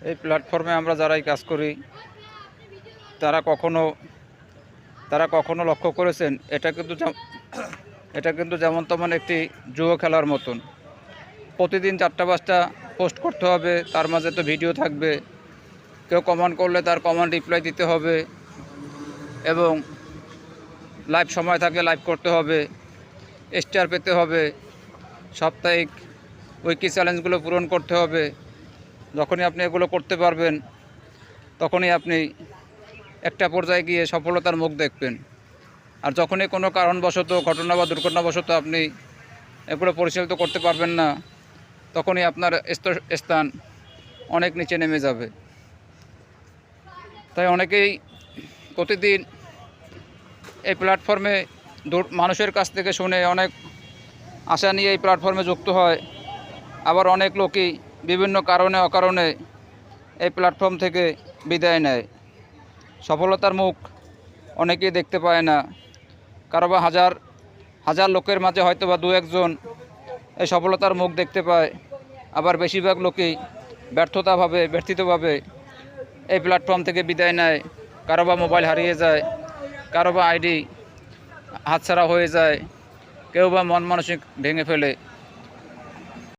এই প্ল্যাটফর্মে আমরা যারাই কাজ করি তারা কখনো লক্ষ্য করেছেন এটা কিন্তু যেমন তেমন একটি জুয়ো খেলার মতন। প্রতিদিন 4টা-5টা পোস্ট করতে হবে, তার মাঝে তো ভিডিও থাকবে, কেউ কমেন্ট করলে তার কমেন্ট রিপ্লাই দিতে হবে এবং লাইভ সময় থাকলে লাইভ করতে হবে, স্টার পেতে হবে, সাপ্তাহিক উইকলি চ্যালেঞ্জগুলো পূরণ করতে হবে। যখনই আপনি এগুলো করতে পারবেন তখনই আপনি একটা পর্যায়ে গিয়ে সফলতার মুখ দেখবেন। আর যখনই কোনো কারণবশত ঘটনা বা দুর্ঘটনাবশত আপনি এগুলো পরিচালিত করতে পারবেন না, তখনই আপনার স্থান অনেক নিচে নেমে যাবে। তাই অনেকেই প্রতিদিন এই প্ল্যাটফর্মে মানুষের কাছ থেকে শুনে অনেক আশা নিয়ে এই প্ল্যাটফর্মে যুক্ত হয়। আবার অনেক লোকই বিভিন্ন কারণে অকারণে এই প্ল্যাটফর্ম থেকে বিদায় নেয়। সফলতার মুখ অনেকেই দেখতে পায় না। কারো বা হাজার হাজার লোকের মাঝে হয়তো বা 2-1 জন এই সফলতার মুখ দেখতে পায়। আবার বেশিরভাগ লোকই ব্যর্থিতভাবে এই প্ল্যাটফর্ম থেকে বিদায় নেয়। কারো বা মোবাইল হারিয়ে যায়, কারো বা আইডি হাতছাড়া হয়ে যায়, কেউ বা মন মানসিক ভেঙে ফেলে।